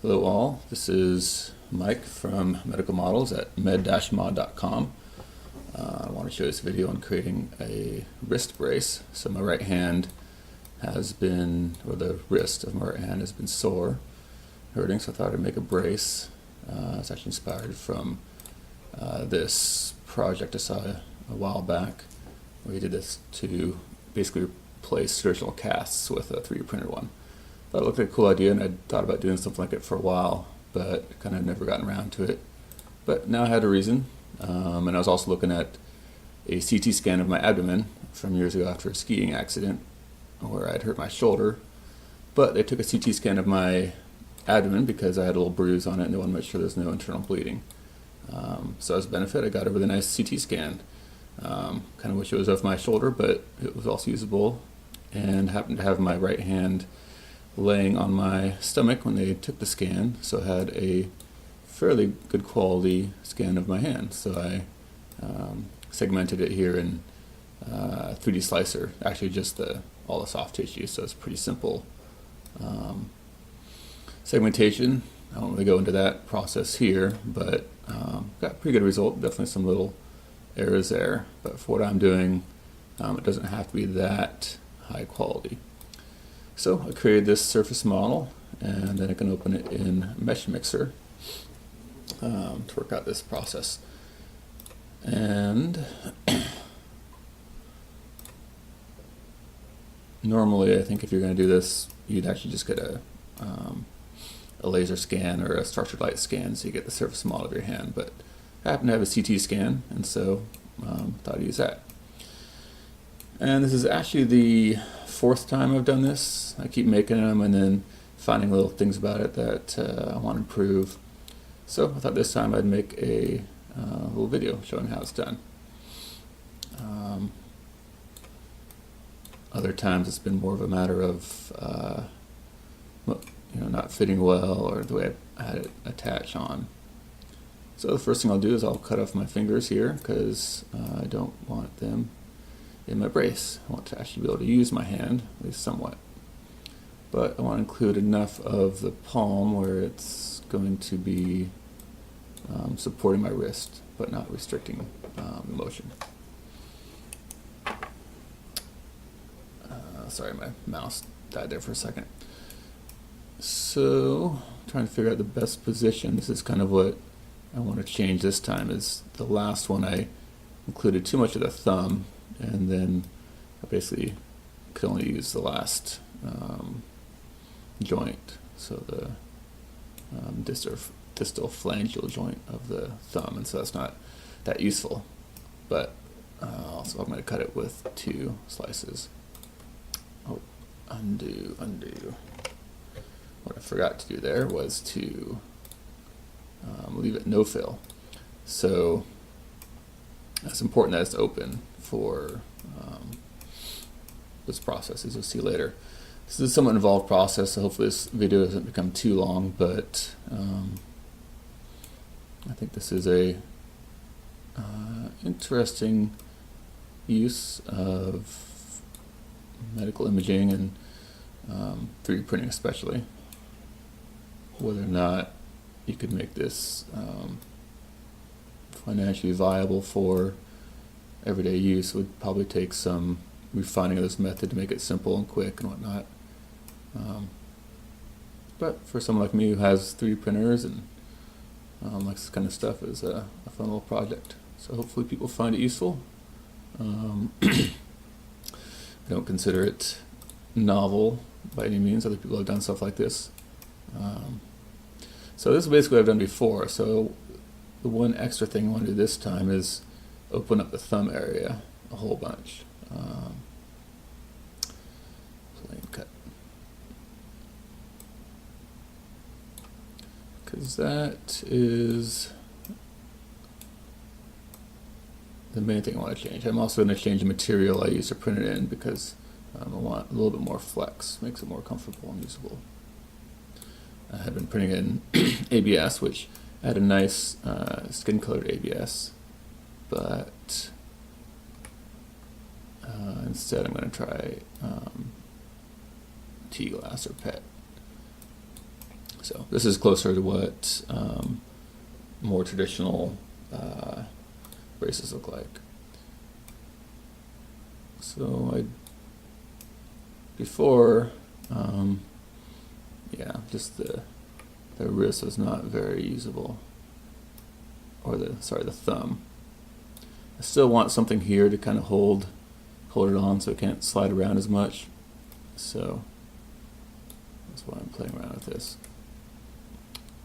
Hello all, this is Mike from Medical Models at med-mod.com. I want to show this video on creating a wrist brace. So my right hand has been, or the wrist of my right hand has been sore, hurting, so I thought I'd make a brace. It's actually inspired from this project I saw a while back, where we did this to basically replace traditional casts with a 3D printed one. Thought it looked like a cool idea, and I'd thought about doing something like it for a while, but kind of never gotten around to it. But now I had a reason, and I was also looking at a CT scan of my abdomen from years ago after a skiing accident where I'd hurt my shoulder. But they took a CT scan of my abdomen because I had a little bruise on it, and they wanted to make sure there's no internal bleeding. So as a benefit, I got a really nice CT scan. Kind of wish it was of my shoulder, but it was also usable, and happened to have my right hand laying on my stomach when they took the scan, so I had a fairly good quality scan of my hand. So I segmented it here in 3D slicer, actually just all the soft tissue, so it's pretty simple segmentation. I won't really go into that process here, but got a pretty good result. Definitely some little errors there, but for what I'm doing, it doesn't have to be that high quality. So I created this surface model, and then I can open it in Mesh Mixer to work out this process. And normally, I think if you're going to do this, you'd actually just get a laser scan or a structured light scan, so you get the surface model of your hand. But I happen to have a CT scan, and so thought I'd use that. And this is actually the fourth time I've done this. I keep making them and then finding little things about it that I want to improve. So I thought this time I'd make a little video showing how it's done. Other times it's been more of a matter of not fitting well, or the way I had it attached on. So the first thing I'll do is I'll cut off my fingers here, because I don't want them in my brace. I want to actually be able to use my hand, at least somewhat. But I want to include enough of the palm where it's going to be supporting my wrist, but not restricting the motion. Sorry, my mouse died there for a second. So, trying to figure out the best position. This is kind of what I want to change this time. Is the last one I included too much of the thumb, and then I basically could only use the last joint, so the distal phalangeal joint of the thumb, and so that's not that useful. But also I'm going to cut it with 2 slices. Oh, undo. What I forgot to do there was to leave it no fill. So it's important that it's open for this process, as you'll see later. This is a somewhat involved process, so hopefully this video doesn't become too long, but I think this is a interesting use of medical imaging and 3D printing especially. Whether or not you could make this financially viable for everyday use would probably take some refining of this method to make it simple and quick and whatnot. But for someone like me who has 3D printers and likes this kind of stuff, is a fun little project. So hopefully people find it useful. I don't consider it novel by any means. Other people have done stuff like this. So this is basically what I've done before. So the one extra thing I want to do this time is open up the thumb area a whole bunch. Plain cut. Because that is the main thing I want to change. I'm also going to change the material I use to print it in, because I want a little bit more flex, makes it more comfortable and usable. I have been printing in ABS, which I had a nice skin colored ABS, but instead I'm going to try T-glass or PET. So this is closer to what more traditional braces look like. So before, yeah, just the wrist was not very usable, or the thumb. I still want something here to kind of hold it on so it can't slide around as much. So that's why I'm playing around with this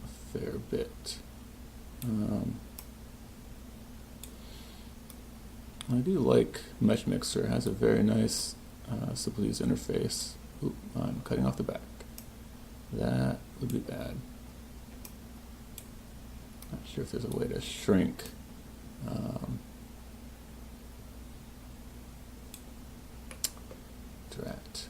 a fair bit. I do like Mesh Mixer. It has a very nice, simple to use interface. Oop, I'm cutting off the back. That would be bad. Not sure if there's a way to shrink. Drat.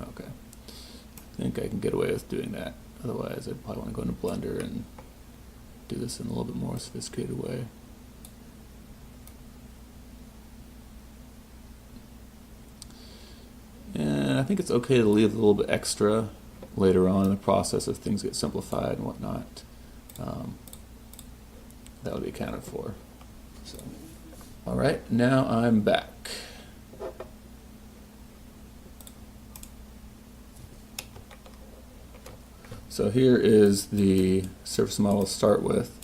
Okay. I think I can get away with doing that. Otherwise, I'd probably want to go into Blender and do this in a little bit more sophisticated way. And I think it's okay to leave a little bit extra later on in the process if things get simplified and whatnot. That would be accounted for. So, all right, now I'm back. So here is the surface model to start with.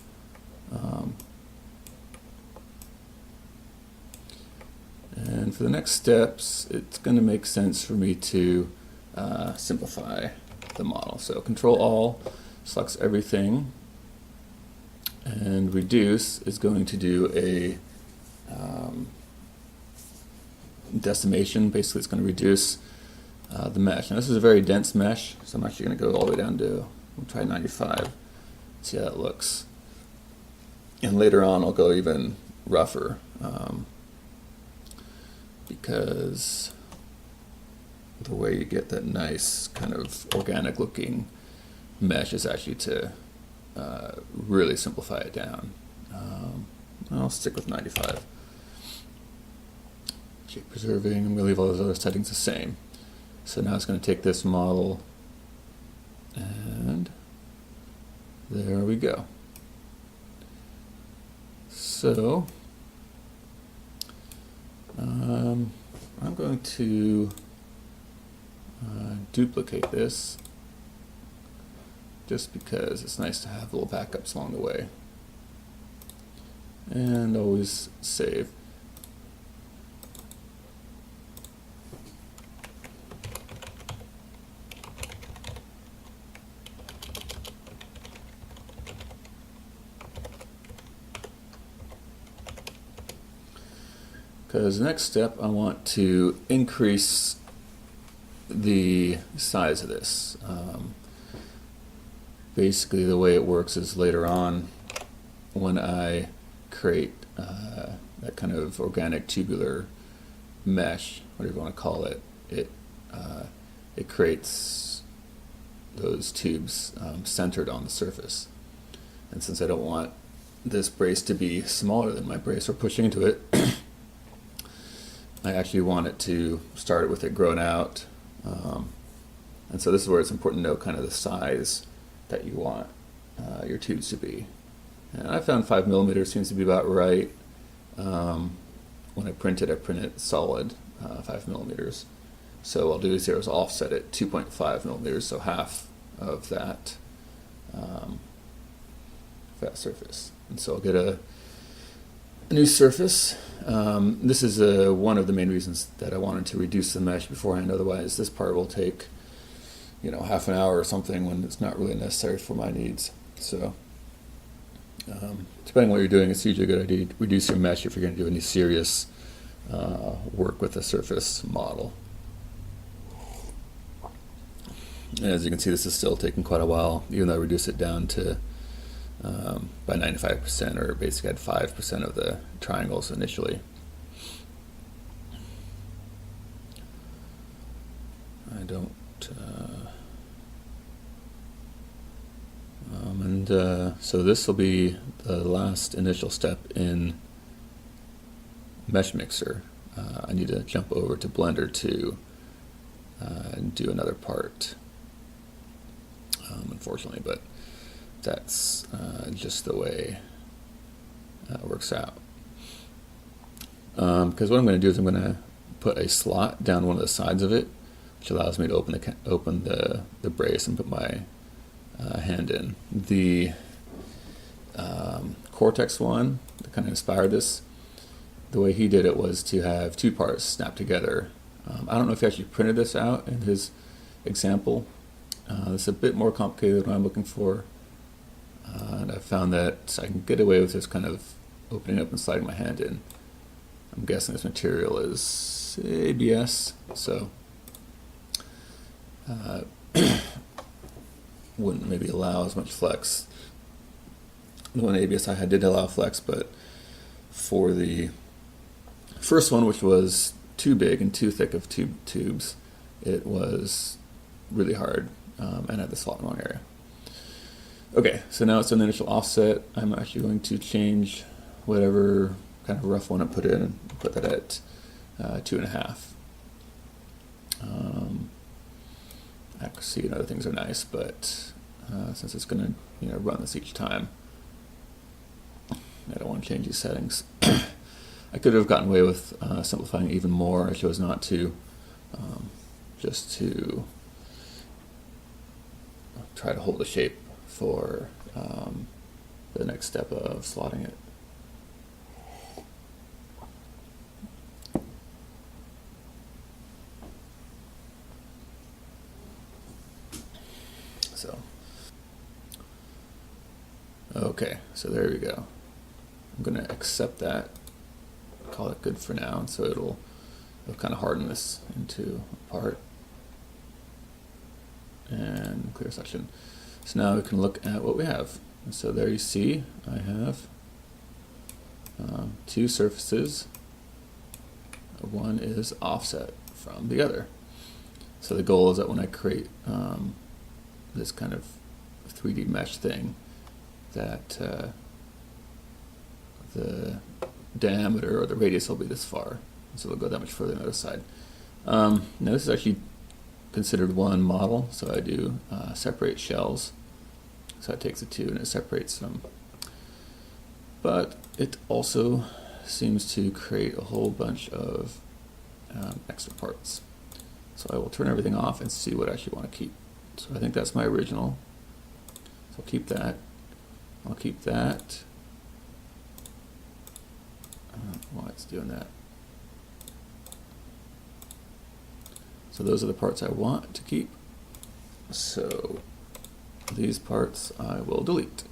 And for the next steps, it's going to make sense for me to simplify the model. So Control-All selects everything, and Reduce is going to do a decimation. Basically, it's going to reduce the mesh. Now this is a very dense mesh, so I'm actually going to go all the way down to, we'll try 95, see how that looks. And later on I'll go even rougher, because the way you get that nice kind of organic looking mesh is actually to really simplify it down. I'll stick with 95. Shape preserving, I'm going to leave all those other settings the same. So now it's going to take this model, and there we go. So I'm going to duplicate this just because it's nice to have little backups along the way, and always save. Because the next step, I want to increase the size of this. Basically, the way it works is later on, when I create that kind of organic tubular mesh, whatever you want to call it, it creates those tubes centered on the surface. And since I don't want this brace to be smaller than my brace or pushing into it, I actually want it to start with it grown out, and so this is where it's important to know kind of the size that you want your tubes to be. And I found 5mm seems to be about right. When I print it solid 5mm. So what I'll do is here is offset it 2.5mm, so half of that surface. And so I'll get a new surface. This is one of the main reasons that I wanted to reduce the mesh beforehand. Otherwise, this part will take, half an hour or something when it's not really necessary for my needs. So, depending on what you're doing, it's usually a good idea to reduce your mesh if you're going to do any serious work with a surface model. And as you can see, this is still taking quite a while, even though I reduced it down to by 95%, or basically had 5% of the triangles initially. I don't, so this will be the last initial step in Mesh Mixer. I need to jump over to Blender to do another part, unfortunately, but that's just the way it works out. Because what I'm going to do is I'm going to put a slot down one of the sides of it, which allows me to open the brace and put my hand in. The Cortex one that kind of inspired this, the way he did it was to have two parts snapped together. I don't know if he actually printed this out in his example. This is a bit more complicated than what I'm looking for. And I found that I can get away with just kind of opening up and sliding my hand in. I'm guessing this material is ABS, so wouldn't maybe allow as much flex. The one ABS I had did allow flex, but for the first one, which was too big and too thick of tubes, it was really hard and had the slot in the wrong area. Okay, so now it's an initial offset. I'm actually going to change whatever kind of rough one I put in and put that at 2.5. Accuracy and other things are nice, but since it's going to run this each time, I don't want to change these settings. I could have gotten away with simplifying even more. I chose not to, just to try to hold the shape for the next step of slotting it. So, okay, so there we go. I'm going to accept that, call it good for now, and so it'll kind of harden this into a part. And clear section. So now we can look at what we have. And so there you see I have two surfaces. One is offset from the other. So the goal is that when I create this kind of 3D mesh thing, that the diameter or the radius will be this far. So it'll go that much further on the other side. Now this is actually considered one model, so I do separate shells. So it takes the two and it separates them. But it also seems to create a whole bunch of extra parts. So I will turn everything off and see what I actually want to keep. So I think that's my original. So I'll keep that. I'll keep that. I don't know why it's doing that. So those are the parts I want to keep. So these parts I will delete.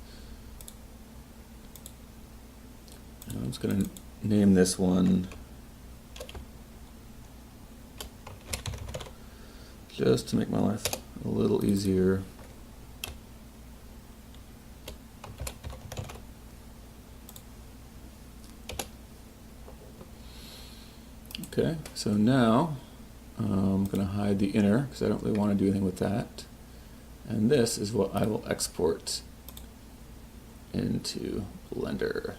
And I'm just going to name this one just to make my life a little easier. Okay, so now I'm going to hide the inner because I don't really want to do anything with that. And this is what I will export into Blender.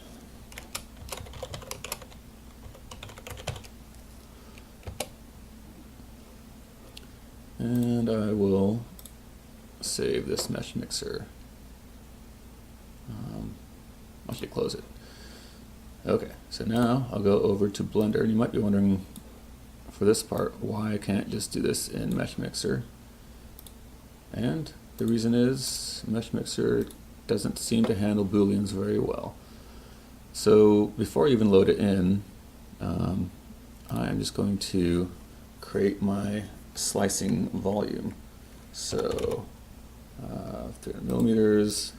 And I will save this mesh mixer. I should close it. Okay, so now I'll go over to Blender, and you might be wondering for this part why I can't just do this in Mesh Mixer. And the reason is Mesh Mixer doesn't seem to handle Booleans very well. So before I even load it in, I'm just going to create my slicing volume. So 300 millimeters,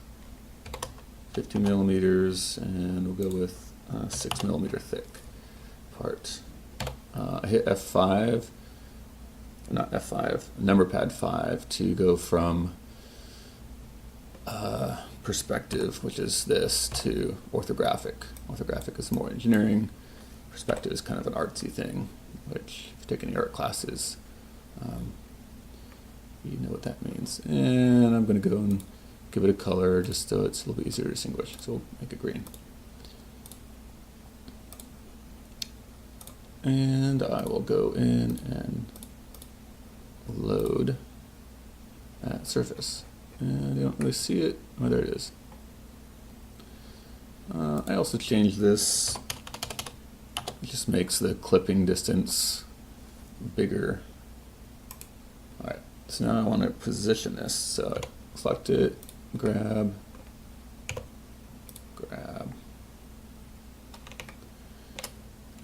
50 millimeters, and we'll go with 6 millimeter thick part. I hit F5, not F5, number pad 5 to go from perspective, which is this, to orthographic. Orthographic is more engineering. Perspective is kind of an artsy thing, which if you take any art classes, you know what that means. And I'm going to go and give it a color just so it's a little bit easier to distinguish. So we'll make it green. And I will go in and load that surface. And I don't really see it. Oh, there it is. I also changed this. It just makes the clipping distance bigger. Alright, so now I want to position this. So select it, grab.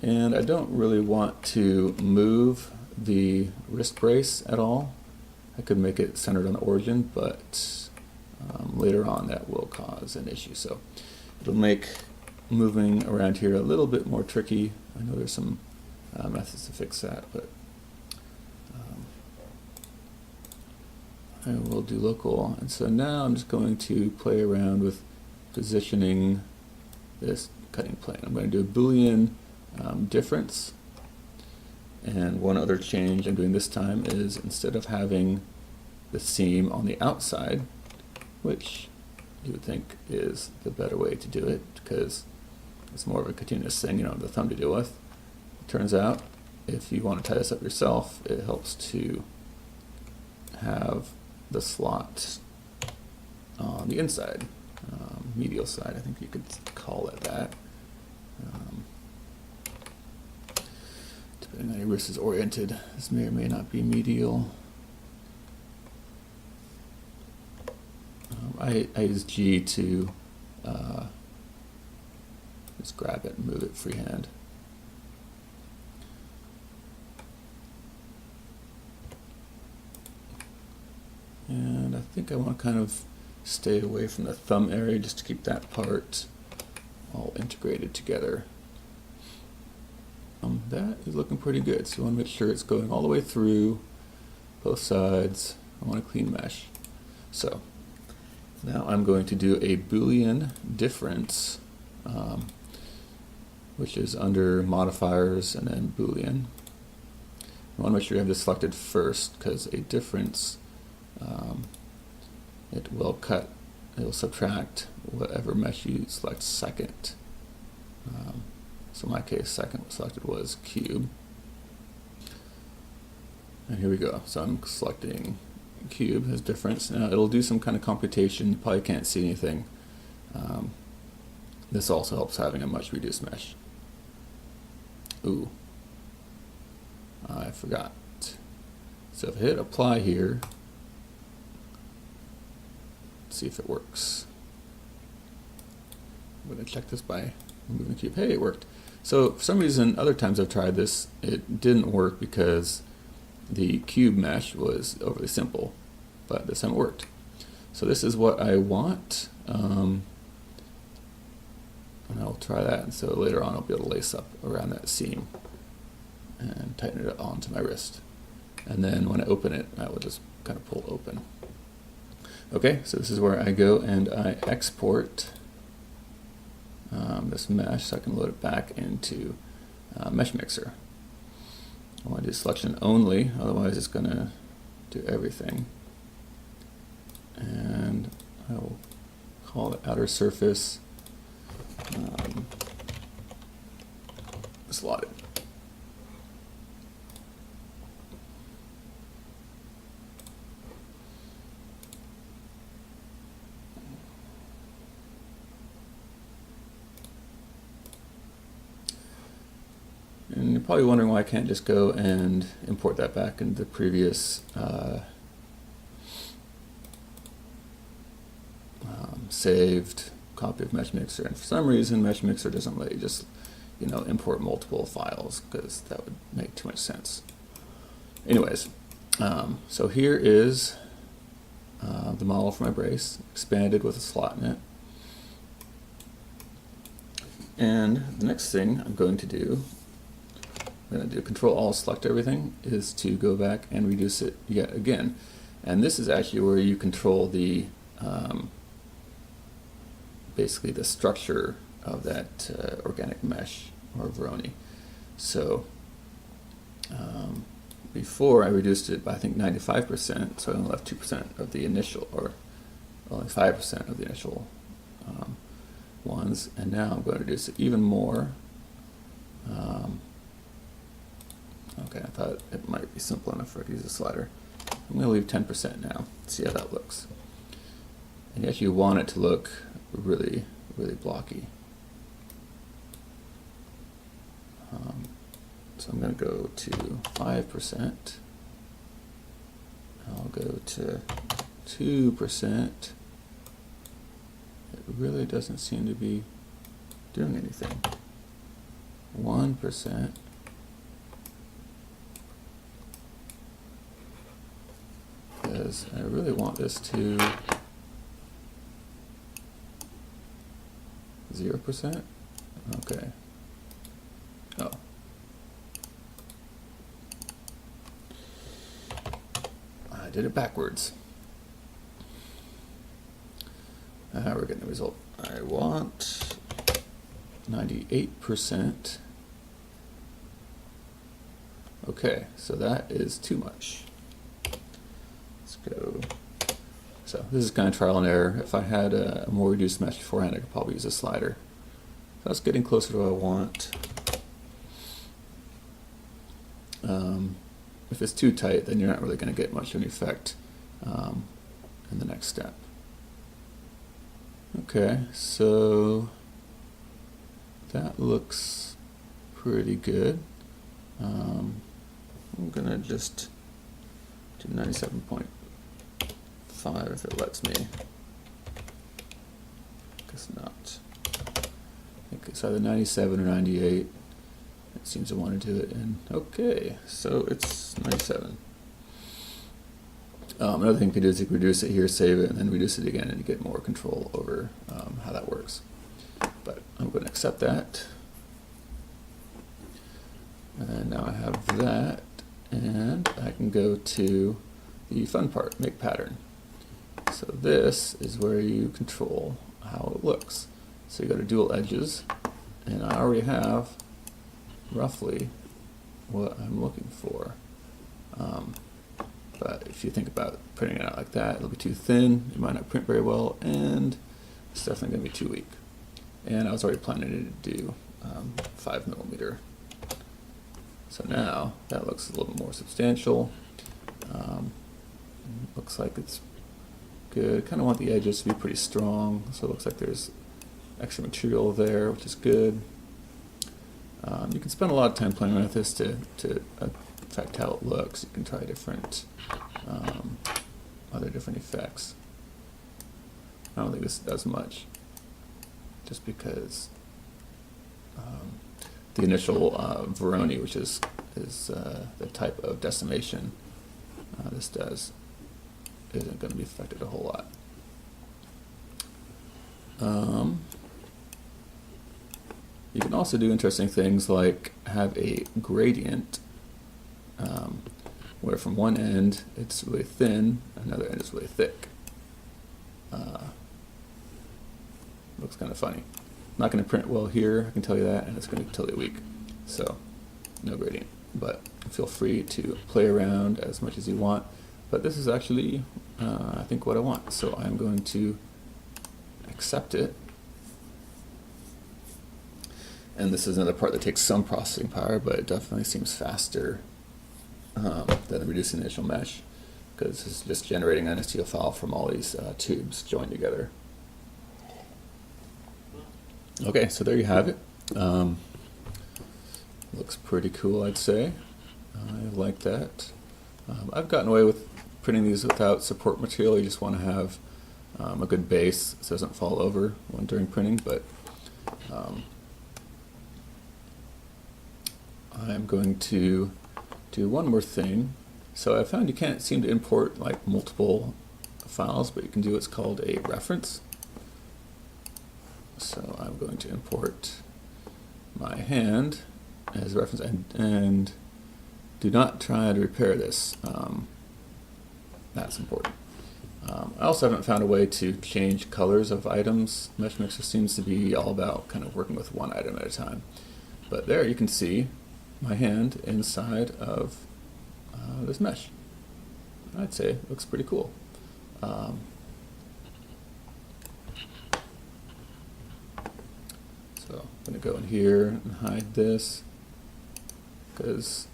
And I don't really want to move the wrist brace at all. I could make it centered on origin, but later on that will cause an issue. So it'll make moving around here a little bit more tricky. I know there's some methods to fix that, but I will do local. And so now I'm just going to play around with positioning this cutting plane. I'm going to do a Boolean difference. And one other change I'm doing this time is instead of having the seam on the outside, which you would think is the better way to do it because it's more of a continuous thing, you don't have the thumb to deal with. It turns out if you want to tie this up yourself, it helps to have the slot on the inside, medial side, I think you could call it that. Depending on how your wrist is oriented, this may or may not be medial. I use G to just grab it and move it freehand. And I think I want to kind of stay away from the thumb area just to keep that part all integrated together. That is looking pretty good, so I want to make sure it's going all the way through both sides. I want a clean mesh. So now I'm going to do a Boolean difference, which is under modifiers and then Boolean. I want to make sure you have this selected first because a difference, it will subtract whatever mesh you select second. So in my case, second selected was cube. And here we go. So I'm selecting cube as difference. Now it'll do some kind of computation. You probably can't see anything. This also helps having a much reduced mesh. Ooh, I forgot. So if I hit apply here, let's see if it works. I'm going to check this by moving the cube. Hey, it worked. So for some reason, other times I've tried this, it didn't work because the cube mesh was overly simple, but this time it worked. So this is what I want, and I'll try that. And so later on I'll be able to lace up around that seam and tighten it onto my wrist. And then when I open it, I will just kind of pull open. Okay, so this is where I go and I export this mesh so I can load it back into Mesh Mixer. I want to do selection only, otherwise it's going to do everything. And I will call the outer surface slotted. And you're probably wondering why I can't just go and import that back into the previous saved copy of Mesh Mixer. And for some reason, Mesh Mixer doesn't let you just, import multiple files because that would make too much sense. Anyways, so here is the model for my brace, expanded with a slot in it. And the next thing I'm going to do, Control Alt select everything, is to go back and reduce it yet again. And this is actually where you control the basically the structure of that organic mesh or Veroni. So before I reduced it by I think 95%, so I only left 2% of the initial, or only 5% of the initial ones, and now I'm going to reduce it even more. Okay, I thought it might be simple enough for it to use a slider. I'm going to leave 10% now, see how that looks. And yet you want it to look really, really blocky. So I'm going to go to 5%. I'll go to 2%. It really doesn't seem to be doing anything. 1%. Because I really want this to 0%. Okay. Oh. I did it backwards. We're getting the result. I want 98%. Okay, so that is too much. Let's go. So this is kind of trial and error. If I had a more reduced mesh beforehand, I could probably use a slider. So that's getting closer to what I want. If it's too tight, then you're not really going to get much of an effect in the next step. Okay, so that looks pretty good. I'm going to just do 97.5 if it lets me. Guess not. I think it's either 97 or 98. It seems to want to do it in. Okay, so it's 97. Another thing you can do is you can reduce it here, save it, and then reduce it again, and you get more control over how that works. But I'm going to accept that. And now I have that, and I can go to the fun part, make pattern. So this is where you control how it looks. So you go to dual edges, and I already have roughly what I'm looking for. But if you think about printing it out like that, it'll be too thin, it might not print very well, and it's definitely going to be too weak. And I was already planning to do 5mm. So now that looks a little bit more substantial. Looks like it's good. Kind of want the edges to be pretty strong, so it looks like there's extra material there, which is good. You can spend a lot of time playing with this to affect how it looks. You can try different other different effects. I don't think this does much, just because the initial Veroni, which is the type of decimation this does, isn't going to be affected a whole lot. You can also do interesting things like have a gradient where from one end it's really thin, another end is really thick. Looks kind of funny. Not going to print well here, I can tell you that, and it's going to be totally weak. So, no gradient. But feel free to play around as much as you want. But this is actually, I think, what I want. So I'm going to accept it. And this is another part that takes some processing power, but it definitely seems faster than reducing the initial mesh, because this is just generating an STL file from all these tubes joined together. Okay, so there you have it. Looks pretty cool, I'd say. I like that. I've gotten away with printing these without support material. You just want to have a good base so it doesn't fall over when during printing, but I'm going to do one more thing. So I found you can't seem to import like multiple files, but you can do what's called a reference. So I'm going to import my hand as a reference, and do not try to repair this. That's important. I also haven't found a way to change colors of items. Mesh Mixer seems to be all about kind of working with one item at a time. But there you can see my hand inside of this mesh. I'd say it looks pretty cool. So I'm going to go in here and hide this, because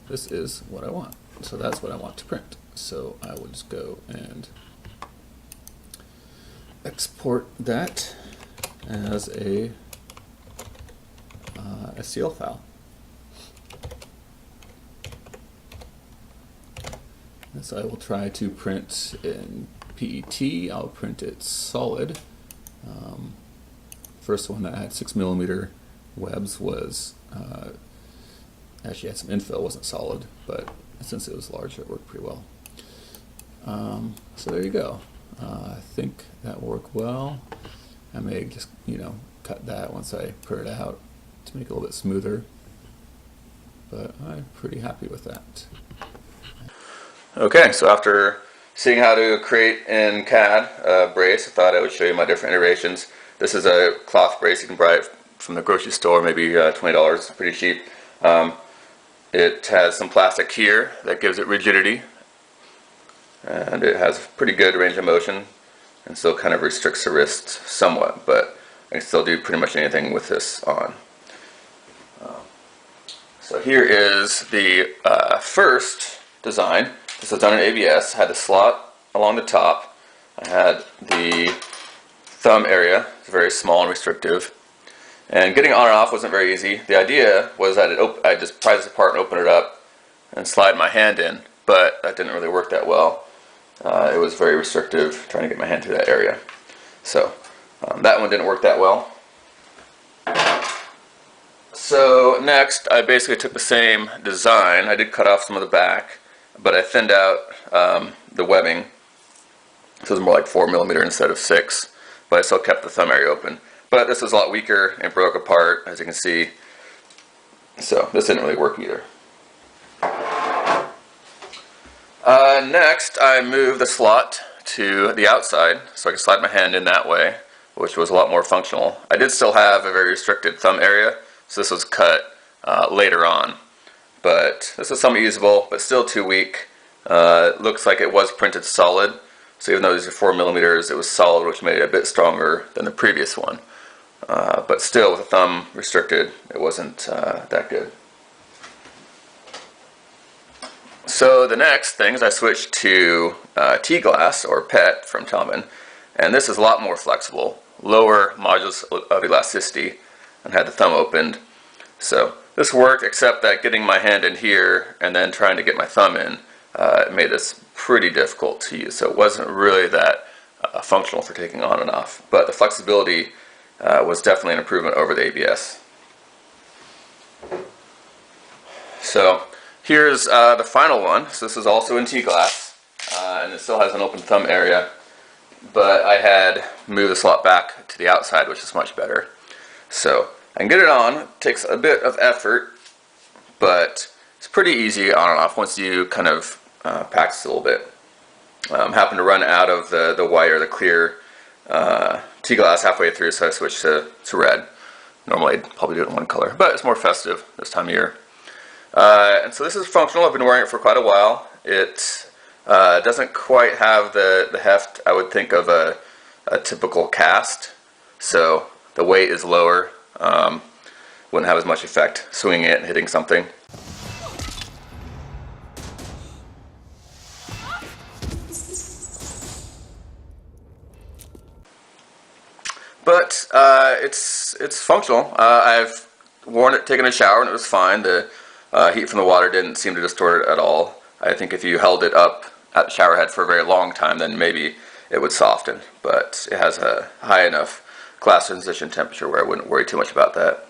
this is what I want. So that's what I want to print. So I will just go and export that as a STL file. And so I will try to print in PET. I'll print it solid. First one that had 6mm webs was actually had some infill, wasn't solid, but since it was large, it worked pretty well. So there you go. I think that will work well. I may just, cut that once I print it out to make it a little bit smoother, but I'm pretty happy with that. Okay, so after seeing how to create in CAD a brace, I thought I would show you my different iterations. This is a cloth brace. You can buy it from the grocery store, maybe $20, pretty cheap. It has some plastic here that gives it rigidity, and it has pretty good range of motion and still kind of restricts the wrist somewhat, but I can still do pretty much anything with this on. So here is the first design. This was done in ABS. Had the slot along the top. I had the thumb area. It's very small and restrictive. And getting on and off wasn't very easy. The idea was that I just pry this apart and open it up and slide my hand in, but that didn't really work that well. It was very restrictive trying to get my hand through that area. So that one didn't work that well. So next I basically took the same design. I did cut off some of the back, but I thinned out the webbing, so it was more like 4mm instead of 6, but I still kept the thumb area open. But this is a lot weaker and broke apart, as you can see, so this didn't really work either. Next I moved the slot to the outside so I could slide my hand in that way, which was a lot more functional. I did still have a very restricted thumb area, so this was cut later on. But this is somewhat usable, but still too weak. It looks like it was printed solid, so even though these are 4mm, it was solid, which made it a bit stronger than the previous one. But still, with the thumb restricted, it wasn't that good. So the next thing is I switched to T-glass, or PET, from Telman, and this is a lot more flexible, lower modulus of elasticity, and had the thumb opened. So this worked, except that getting my hand in here and then trying to get my thumb in made this pretty difficult to use. So it wasn't really that functional for taking on and off. But the flexibility was definitely an improvement over the ABS. So here's the final one. So this is also in T-glass, and it still has an open thumb area. But I had moved the slot back to the outside, which is much better. So I can get it on. It takes a bit of effort, but it's pretty easy on and off once you kind of practice a little bit. Happened to run out of the wire, the clear T-glass halfway through, so I switched to red. Normally I'd probably do it in one color, but it's more festive this time of year. And so this is functional. I've been wearing it for quite a while. It doesn't quite have the heft I would think of a typical cast, so the weight is lower. Wouldn't have as much effect swinging it and hitting something. But it's functional. I've worn it, taken a shower, and it was fine. The heat from the water didn't seem to distort it at all. I think if you held it up at the shower head for a very long time, then maybe it would soften. But it has a high enough glass transition temperature where I wouldn't worry too much about that.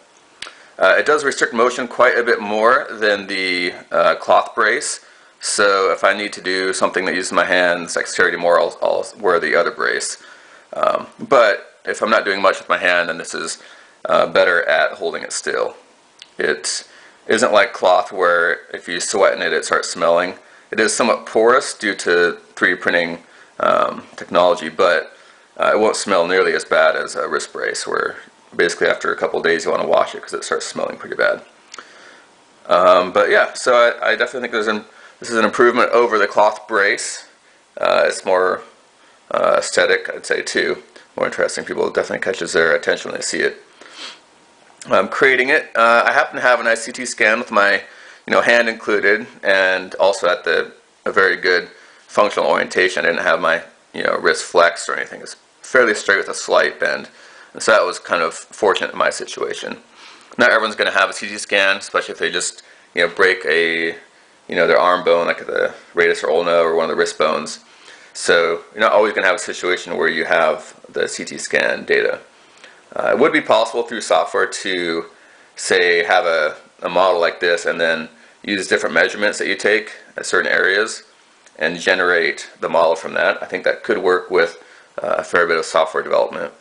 It does restrict motion quite a bit more than the cloth brace. So if I need to do something that uses my hands, dexterity more, I'll wear the other brace. But if I'm not doing much with my hand, then this is better at holding it still. It isn't like cloth where if you sweat in it, it starts smelling. It is somewhat porous due to 3D printing technology, but it won't smell nearly as bad as a wrist brace, where basically after a couple of days you want to wash it because it starts smelling pretty bad. But yeah, so I definitely think this is an improvement over the cloth brace. It's more aesthetic, I'd say, too. More interesting. People definitely catches their attention when they see it. creating it. I happen to have a nice CT scan with my hand included, and also at a very good functional orientation. I didn't have my wrist flexed or anything. It's fairly straight with a slight bend, and so that was kind of fortunate in my situation. Not everyone's going to have a CT scan, especially if they just break a their arm bone, like the radius or ulna, or one of the wrist bones. So you're not always going to have a situation where you have the CT scan data. It would be possible through software to, say, have a model like this and then use different measurements that you take at certain areas and generate the model from that. I think that could work with a fair bit of software development.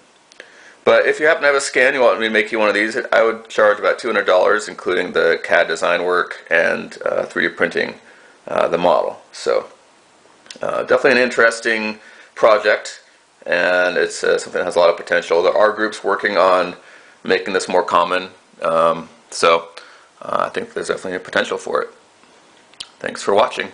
But if you happen to have a scan, you want me to make you one of these, I would charge about $200, including the CAD design work and 3D printing the model. So definitely an interesting project, and it's something that has a lot of potential. There are groups working on making this more common, so I think there's definitely a potential for it. Thanks for watching.